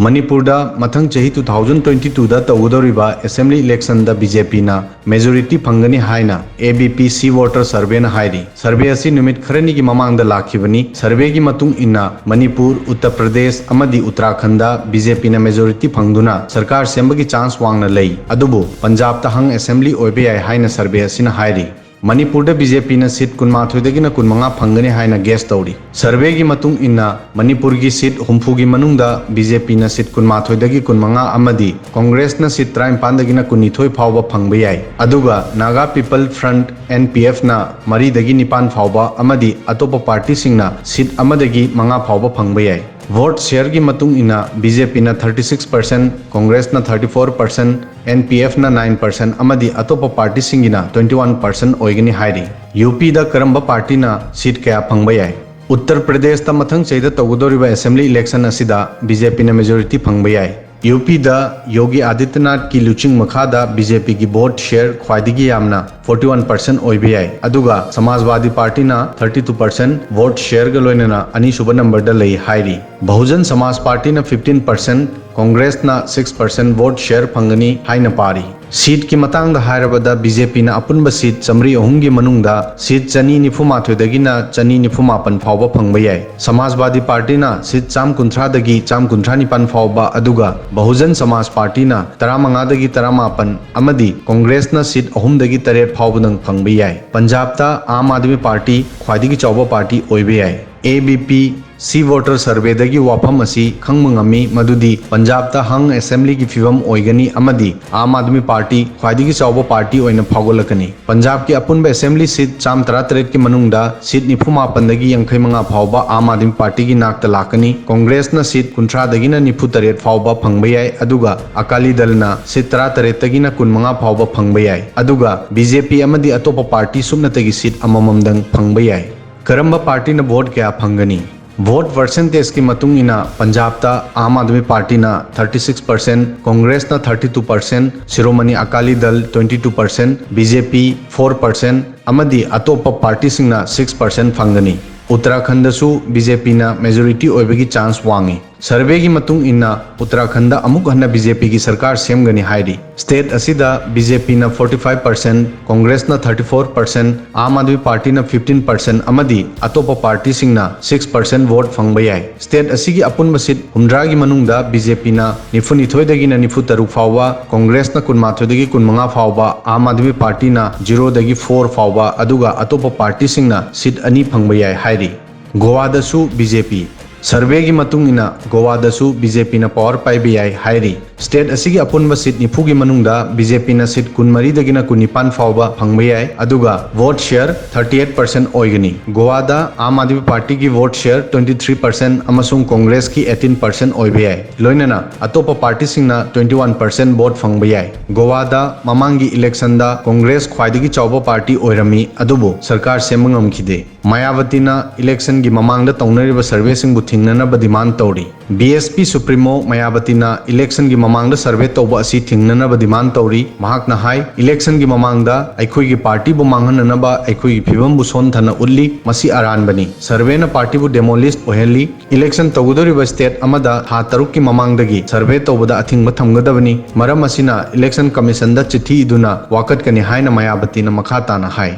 मणिपुर मथंग चही 2022 तौगदौरिबा assembly election BJP ना majority फंगनी हाइना ABP सी voter सर्वे ना हाइरी सर्वे असी निमित खरनी की ममांग लाखिबनी सर्वे की मतुंग इन्ना मणिपुर उत्तर प्रदेश अमदी उत्तराखंड बीजेपी ना मेजोरिटी फंगदुना सरकार सेंबगी चांस वांगना लई अदुबु पंजाब हंग असेंबली ओइबे याय हाइना सर्वे असिना हाइरी मणिपुर बीजेपी न सीट 12 कुनमंगा फंगने हाइना गेस तौरी सर्वे की मतुंग इन्ना मणिपुर की सीट हुम्फू की मनुंगदा बीजेपी न सीट 12 कुनमंगा अमदी कांग्रेस न सीट 53 कुनिथोय फावबा फंगबा याय अदुगा नागा पीपल फ्रंट एनपीएफ न 4 फावबा अमदी अतोप पार्टी सिंगना सीट अमदगी 5 फावबा फंगबा याय वोट शेयर की मतुंग इना बीजेपी न 36%, कांग्रेस न 34%, एनपीएफ न 9% अमदी अतोप पार्टी सिंगिना 21% ओइगनी हाइरी यूपी दा करंबा पार्टी न सीट कया फंगबा याय उत्तर प्रदेश ता मथंग चैदा तौगदौरिबा असेंबली इलेक्शन असिदा बीजेपी न मेजोरिटी फंगबा याय यूपी दा योगी आदित्यनाथ की लुचिंग मखादा बीजेपी की वोट शेयर ख्वाइदिगी यामना 41% ओइबे याय अदुगा समाजवादी पार्टी ना 32% वोट शेयर ग लोइनना अनीसुबा नंबर दा लई हाइरी बहुजन समाज पार्टी ना 15%, कांग्रेस ना 6% वोट शेयर फंगनी हाइना पारी सीट की मतंग हायरबदा बीजेपी ना अपुनबा सीट चमरी अहुंगी मनुंगदा सीट चनी निफुमाथोदगिना चनी निफुमापन फावबा फंगबा याय समाजवादी पार्टी ना सीट 139 फावबा अदुगा बहुजन समाज पार्टी ना 35 अमदी कांग्रेस ना सीट 3 फावबदंग फंगबा याय पंजाब ता आम आदमी पार्टी ख्वाइदिगी चौबा पार्टी ओइबे याय एबीपी सी वोटर सर्वे दगी वाफम असी खंगमंगमी मदुदी पंजाब ता हंग असेंबली की फिवम ओइगनी अमदी आम आदमी पार्टी ख्वाइदिगी चौबा पार्टी ओइना फागोलकनी पंजाब की अपुनबा असेंबली सीट 133 की मनुंगदा सीट 95 दगी 85 फावबा आम आदमी पार्टी की नाकता लाकनी कांग्रेस न सीट 30 दगी 93 फावबा फंगबा याय अदुगा अकाली दल न सीट 33 दगी 15 फावबा फंगबा याय अदुगा बीजेपी अमदी अतोप पार्टी सुमनतगी सीट अमममदंग फंगबा याय करंबा पार्टी न वोट क्या फंगनी वोट परसेंटेज की मतुंग इना पंजाब ता आम आदमी पार्टी ना 36%, कांग्रेस ना 32%, शिरोमणि अकाली दल 22%, बीजेपी 4% अमदी अतोप पार्टी सिंगना 6% फंगनी उत्तराखंड सु बीजेपी ना मेजोरिटी ओइबगी चांस वांगी सर्वे की मतुंग इन्ना उत्तराखंड अमुक हन्ना बीजेपी की सरकार सेमगनी हाइरी स्टेट असिदा बीजेपी ना 45%, कांग्रेस ना 34%, आम आदमी पार्टी ना 15% अमदी अतोप पार्टी सिंगना 6% वोट फंगबा याय स्टेट असिगी अपुनबा सीट 100 की मनुंगदा बीजेपी ना 92 दगी 93 फावबा कांग्रेस ना 19 दगी 15 फावबा आम आदमी पार्टी ना 0 दगी 4 फावबा अदुगा अतोप पार्टी सिंगना सीट 2 फंगबा याय हाइरी गोवादसु बीजेपी सर्वे की मतुंग इना गोवादसु बीजेपी ना पावर पाइबे याय हाइरी स्टेट असिगी अपुनबा सीट 9 की मनुंगदा बीजेपी ना सीट 19 दगिना 19 फावबा फंगबा याय अदुगा वोट शेयर 38% ओइगनी गोवादा आम आदमी पार्टी की वोट शेयर 23% अमसुंग कांग्रेस की 18% ओइबे याय लोइनना अतोप पार्टी सिंगना 21% वोट फंगबा याय गोवादा ममांगी इलेक्शन दा कांग्रेस ख्वाइदिगी चौबा पार्टी ओइरमी अदुबो सरकार सेमंगमखिदे मायावती ना इलेक्शन की ममांगदा तौनरिबा सर्वे सिंगबु थिंगननबा डिमांड तौरी बीएसपी सुप्रीमो मायावती ना इलेक्शन की ममांगदा सर्वे तौबा असी थिंगननबा डिमांड तौरी महाकना हाई इलेक्शन की ममांगदा अखोई की पार्टी बु मांगहननबा अखोई की फिवम बु सोनथना उल्ली मसी अरानबनी सर्वे ना पार्टी बु डेमोलिस्ट ओहेली इलेक्शन तौगदोरिबा स्टेट अमदा था 3 की ममांगदगी सर्वे तौबदा अथिंगबा थमगदबनी मरम असिना इलेक्शन कमीशन दा चिट्ठी इदुना वाकतकनी हाइना मायावती ना मखा ताना high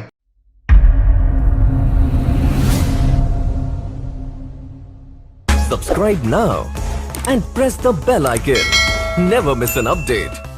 Subscribe now and press the bell icon. Never miss an update.